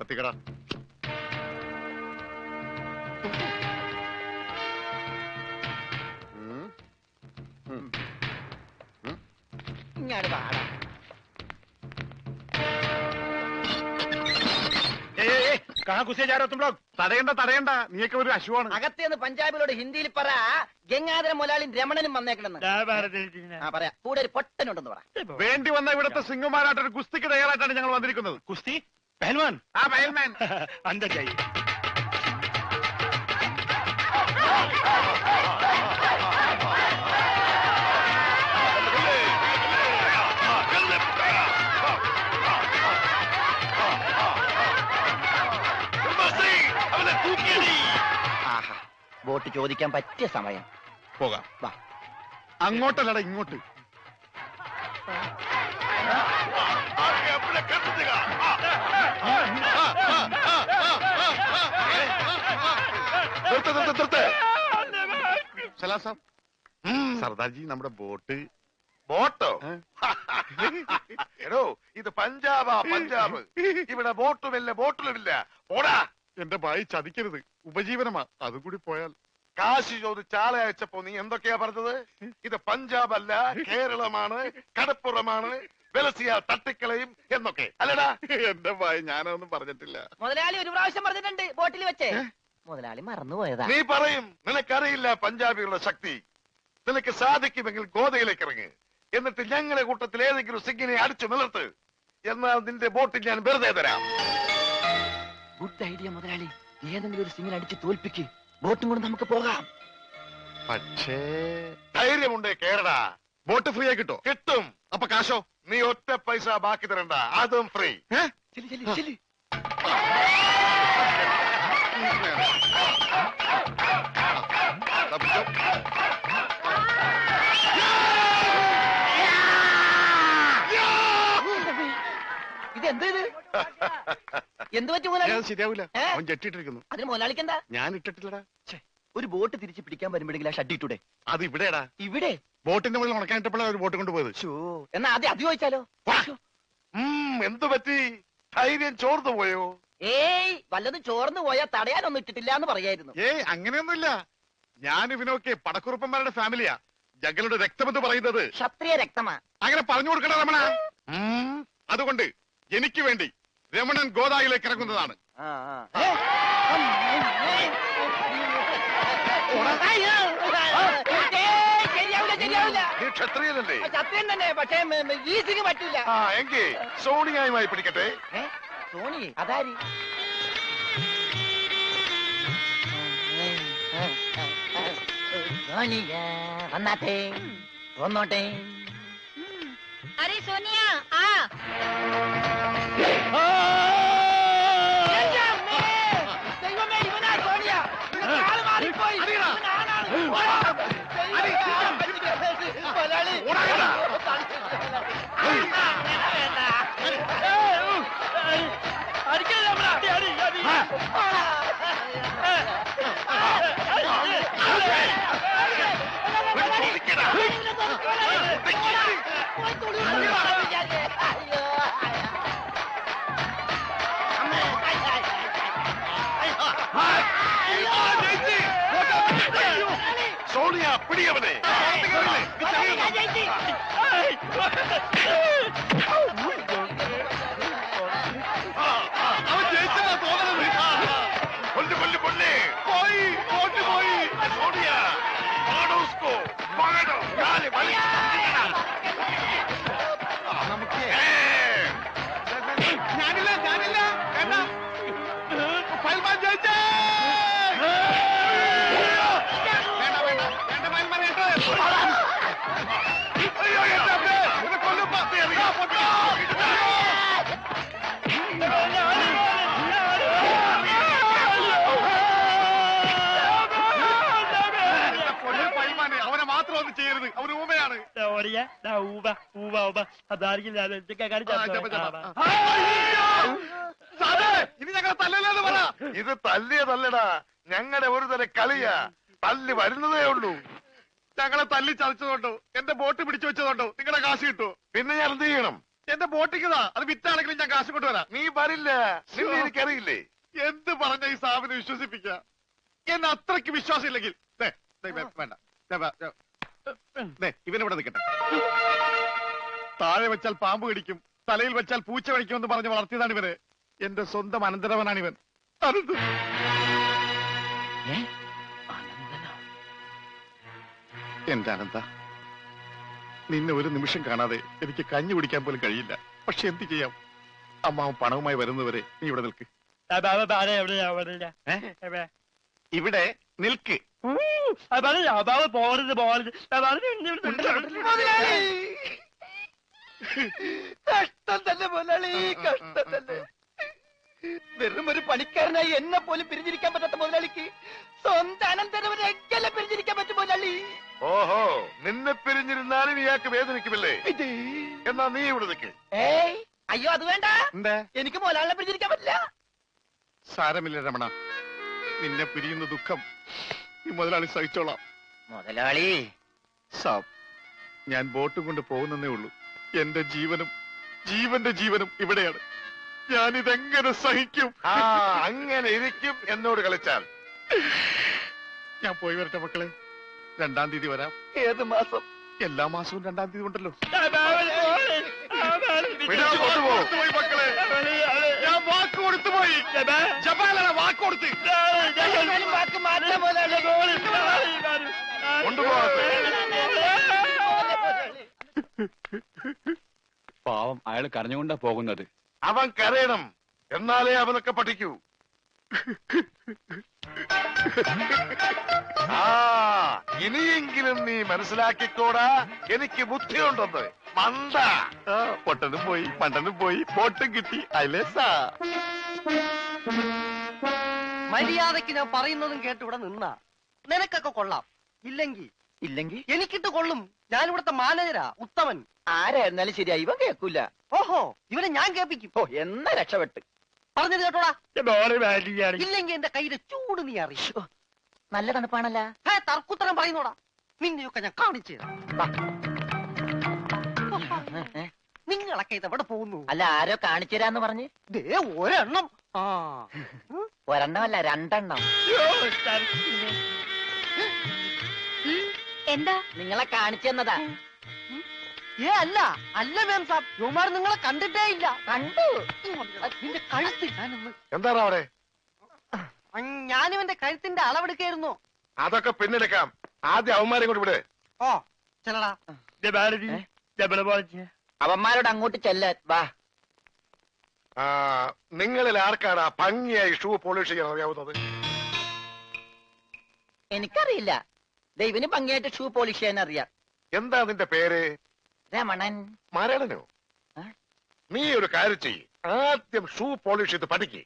കത്തിക്കട. ഇങ്ങോട്ട് പാടാ. തടയണ്ട, നീയൊക്കെ ഒരു അശുവാണ്. അകത്തേന്ന് പഞ്ചാബിലോട് ഹിന്ദിയിൽ പറ, ഗംഗാധര മുതലാളിയും രമണനും വന്നേക്കണെന്ന്. പറയാ, കൂടെ ഒരു പൊട്ടനുണ്ടെന്ന് പറ. വേണ്ടി വന്ന ഇവിടുത്തെ സിംഗമാരായിട്ടൊരു കുസ്തിക്ക് തയ്യാറായിട്ടാണ് ഞങ്ങൾ വന്നിരിക്കുന്നത്. കുസ്തി പഹൽവാൻ. ആ പഹൽമാൻ അന്തർ ജായി. വോട്ട് ചോദിക്കാൻ പറ്റിയ സമയം. പോകാം. വാ. അങ്ങോട്ടല്ലടാ, ഇങ്ങോട്ട്. സലാം സാബ്. സർദാർജി, നമ്മുടെ ബോട്ട്. ബോട്ടോ? എടോ, ഇത് പഞ്ചാബാ, പഞ്ചാബ്. ഇവിടെ ബോട്ടുമില്ല, ബോട്ടിലുമില്ല. ഓടാ. എന്റെ ഭായി ചതിക്കരുത്, ഉപജീവനമാ. അതുകൂടി പോയാൽ. കാശ് ചോദിച്ച് ആളെ അയച്ചപ്പോ നീ എന്തൊക്കെയാ പറഞ്ഞത്? ഇത് പഞ്ചാബ് അല്ല, കേരളമാണ്, കടപ്പുറമാണ്, വെലസിയ തട്ടിക്കളയും എന്നൊക്കെ അല്ലടാ. എന്റെ ഭായി, ഞാനൊന്നും പറഞ്ഞിട്ടില്ല. മുതലാളി ഒരു പ്രാവശ്യം പറഞ്ഞിട്ടുണ്ട് ബോട്ടിൽ വെച്ചേ. മുതലാളി മറന്നുപോയതാ. നീ പറയും നിനക്കറിയില്ല പഞ്ചാബികളുടെ ശക്തി. നിനക്ക് സാധിക്കുമെങ്കിൽ ഗോതയിലേക്ക് ഇറങ്ങ്. എന്നിട്ട് ഞങ്ങളുടെ കൂട്ടത്തിൽ ഏതെങ്കിലും സിംഗിനെ അടിച്ചു നിലർത്ത്. എന്നാൽ നിന്റെ ബോട്ടിൽ ഞാൻ വെറുതെ തരാം. ഗുഡ് ഐഡിയ മുതലാളി. ഏതെങ്കിലും ഒരു സിംഗിനെ അടിച്ച് തോൽപ്പിക്ക്. ബോട്ടും കൊണ്ട് നമുക്ക് പോകാം. പക്ഷേ ധൈര്യമുണ്ടേ കേരടാ. ബോട്ട് ഫ്രീ ആയി കിട്ടോ? കിട്ടും. അപ്പൊ കാശോ? നീ ഒറ്റ പൈസ ബാക്കി തരണ്ട, അതും ഫ്രീ. ഇതെന്ത് ഇത്? എന്ത് പറ്റി മുതലാളി? ശരിയാവില്ല, അവൻ ജെട്ടിട്ടിരിക്കുന്നു. അതിന് മുതലാളിക്ക് എന്താ? ഞാൻ ഇട്ടിട്ടില്ലടാ. ഒരു ബോട്ട് തിരിച്ച് പിടിക്കാൻ വരുമ്പോഴെങ്കിലും ആ ഷഡ് ഇട്ടൂടെ? അത് ഇവിടെടാ. ഇവിടെ ബോട്ടിന്റെ മുകളിൽ ഉണക്കാനിട്ടപ്പോഴാണ് ഒരു ബോട്ട് കൊണ്ടുപോയത്. എന്നാ ആദ്യം അത് ചോദിച്ചാലോ? എന്തു പറ്റി? ധൈര്യം ചോർന്നു പോയോ? ഏയ്, വല്ലതും ചോർന്നു പോയാ തടയാനൊന്നും ഇട്ടിട്ടില്ല എന്ന് പറയായിരുന്നു. ഏയ്, അങ്ങനെയൊന്നുമില്ല. ഞാൻ ഇവനൊക്കെ പടക്കുറുപ്പന്മാരുടെ ഫാമിലിയാ. ഞങ്ങളുടെ രക്തമെന്ന് പറയുന്നത് ക്ഷത്രിയ രക്തമാ. അങ്ങനെ പറഞ്ഞു കൊടുക്കണ രമണ. അതുകൊണ്ട് എനിക്ക് വേണ്ടി രമണൻ ഗോദായിലേക്ക് ഇറങ്ങുന്നതാണ്. നീ ക്ഷത്രിയനല്ലേ? ക്ഷത്രിയൻ തന്നെ, പക്ഷേ ഈ സിംഗ് പറ്റൂല. എങ്കിൽ സോണിയായുമായി പിടിക്കട്ടെ. സോണി അതാരി? സോണിയ വന്നാട്ടെ, വന്നോട്ടെ. अरे सोनिया आ। ദൈവമേ, ഇവനാ സോണിയ. കാല് മാറിപ്പോയി. സോണിയ പിടിയവനെ. അവൻ ജയിച്ചാ തോന്നണത്. കൊല്ലു കൊല്ലു കൊല്ലേ. പോയി, ബോട്ട് പോയി. സോണിയ പാടോസ്കോ പാടോ കാല് വലി. ഞാനില്ല, ഞാനില്ല. വേണ്ട, ഫയൽമാൻ ജയിച്ചേ. വേണ്ട വേണ്ട വേണ്ട, ഫയൽമാൻ കേട്ടോ. അയ്യോ, എന്റെ അമ്മേ, എന്നെ കൊല്ലും. അവനെ മാത്രം ഒന്നും ചെയ്യരുത്, അവന് ഊമയാണ്. ഇനി ഞങ്ങളെ തല്ലല്ലെന്ന് പറ. ഇത് തല്ലിയതല്ലടാ, ഞങ്ങളുടെ ഒരു തരം കളിയാ. തല്ലി വരുന്നതേ ഉള്ളൂ. ഞങ്ങളെ തല്ലി ചതച്ചതുകൊണ്ടോ എന്റെ ബോട്ട് പിടിച്ചു വെച്ചതുകൊണ്ടോ നിങ്ങളുടെ കാശ് കിട്ടുമോ? പിന്നെ ഞാൻ എന്ത് ചെയ്യണം? എന്റെ ബോട്ടിക്കതാ, അത് വിറ്റാണെങ്കിലും ഞാൻ കാശ് കൊണ്ടുവരാം. നീ വരില്ല, നിന്നെ എനിക്കറിയില്ലേ. എന്ത് പറഞ്ഞ ഈ സാബിനെ വിശ്വസിപ്പിക്ക? എന്നെ അത്രയ്ക്ക് വിശ്വാസം ഇല്ലെങ്കിൽ വേണ്ട, ഇവനിവിടെ നിൽക്കട്ടെ. താഴെ വെച്ചാൽ പാമ്പ് കടിക്കും, തലയിൽ വെച്ചാൽ പൂച്ച കടിക്കുമെന്ന് പറഞ്ഞ് വളർത്തിയതാണ് ഇവര്. എന്റെ സ്വന്തം അനന്തരവനാണ് ഇവൻ. എന്റെ അനന്ത, നിന്നെ ഒരു നിമിഷം കാണാതെ എനിക്ക് കഞ്ഞി കുടിക്കാൻ പോലും കഴിയില്ല. പക്ഷെ എന്ത് ചെയ്യാം, അമ്മാവൻ പണവുമായി വരുന്നവരെ നീ ഇവിടെ നിൽക്ക്. ഇവിടെ നിൽക്ക്. കഷ്ടം തന്നെ മുതലാളി, കഷ്ടം തന്നെ. വെറും ഒരു പണിക്കാരനായി എന്നെ പോലും പിരിഞ്ഞിരിക്കാൻ പറ്റാത്ത മുതലാളിക്ക് സ്വന്തം അനന്തരവനെ എങ്ങനെ പിരിഞ്ഞിരിക്കാൻ പറ്റും മുതലാളി? ഓഹോ, നിന്നെ പിരിഞ്ഞിരുന്നാലും ഇയാൾക്ക് വേദനിക്കുമല്ലേ? എന്നാ നീ ഇവിടെ നിൽക്ക്. ഏയ് അയ്യോ, അത് വേണ്ട. എന്താ? എനിക്ക് മുതലാളിനെ പിരിഞ്ഞിരിക്കാൻ പറ്റില്ല. സാരമില്ല രമണ, നിന്നെ പിരിയുന്ന ദുഃഖം ഈ മുതലാളി സഹിച്ചോളാം. മുതലാളി സാബ്, ഞാൻ ബോട്ടും കൊണ്ട് പോകുന്നേ ഉള്ളൂ. എന്റെ ജീവനും ജീവന്റെ ജീവനും ഇവിടെയാണ്. ഞാനിതെങ്ങനെ സഹിക്കും? ആ, അങ്ങനെ ഇരിക്കും എന്നോട് കളിച്ചാൽ. ഞാൻ പോയി വരട്ടെ മക്കളെ. 2-ാം തീയതി വരാം. ഏത് മാസം? എല്ലാ മാസവും 2-ാം തീയതി ഉണ്ടല്ലോ. കൊണ്ടുപോകും മക്കളെ, ഞാൻ വാക്ക് കൊടുത്തു പോയി. ജപാലന വാക്ക് കൊടുത്ത്. വാക്ക് മാറ്റാൻ മുതലാളി. കൊണ്ടുപോകാത്ത പാവം, അയാൾ കരഞ്ഞുകൊണ്ടാ പോകുന്നത്. അവൻ കരയണം, എന്നാലേ അവനൊക്കെ പഠിക്കൂ. ആ, ഇനിയെങ്കിലും നീ മനസ്സിലാക്കിക്കോടാ, എനിക്ക് ബുദ്ധിയുണ്ടെന്ന്. മണ്ട. പൊട്ടനും പോയി, മണ്ടനും പോയി, ബോട്ടും കിട്ടി. അയലേസാ. മര്യാദക്ക് ഞാൻ പറയുന്നതും കേട്ട് ഇവിടെ നിന്നാ നിനക്കൊക്കെ കൊള്ളാം. ഇല്ലെങ്കിൽ എനിക്കിട്ട് കൊള്ളും. ഞാൻ ഇവിടുത്തെ മാനേജരാ, ഉത്തമൻ. ആരായിരുന്നാലും ശരിയാ, ഇവൻ കേൾക്കൂല. ഓഹോ, ഇവനെ ഞാൻ കേൾപ്പിക്കും. ഓ, എന്നാ രക്ഷപ്പെട്ട്. പറഞ്ഞത് കേട്ടോടാ. ഇല്ലെങ്കിൽ എന്റെ കയ്യിലെ ചൂട് നീ അറിയോ? നല്ല തണുപ്പാണല്ല. തർക്കുത്തരം പറയുന്നോടാ. നിന്നെയൊക്കെ ഞാൻ കാണിച്ചു തരാം. നിങ്ങളൊക്കെ ഇതെവിടെ പോകുന്നു? അല്ല, ആരോ കാണിച്ചു തരാന്ന് പറഞ്ഞ്. ദേ ഒരെണ്ണം. ആ, ഒരെണ്ണമല്ല, 2 എന്താ? നിങ്ങളെ കാണിച്ചു തന്നതാ. അല്ല അല്ല മാം സാബ്, യുമാർ നിങ്ങളെ കണ്ടിട്ടേ ഇല്ല. കണ്ടു. നിന്റെ കഴുത്ത് ഞാനൊന്ന്. എന്താണ് അവിടെ? ഞാനിവന്റെ കഴുത്തിന്റെ അളവെടുക്കായിരുന്നു. അതൊക്കെ പിന്നെടുക്കാം. ആദ്യം അവന്മാരെ കൊണ്ട് വിടെ. ഓ ചെല്ലടാ. അവന്മാരോട് അങ്ങോട്ട് ചെല്ലാൻ വാ. നിങ്ങളിൽ ആർക്കാണ് ആ ഭംഗിയായി ഷൂ പോളിഷ് ചെയ്യാൻ അറിയാവുന്നത്? എനിക്കറിയില്ല. ദൈവന് ഭംഗിയായിട്ട് ഷൂ പോളിഷ് ചെയ്യാൻ അറിയാം. എന്താ നിന്റെ പേര്? രമണൻ. മരണനോ? നീ ഒരു കാര്യം ചെയ്യ്, ആദ്യം ഷൂ പോളിഷ് ചെയ്ത് പഠിക്ക്.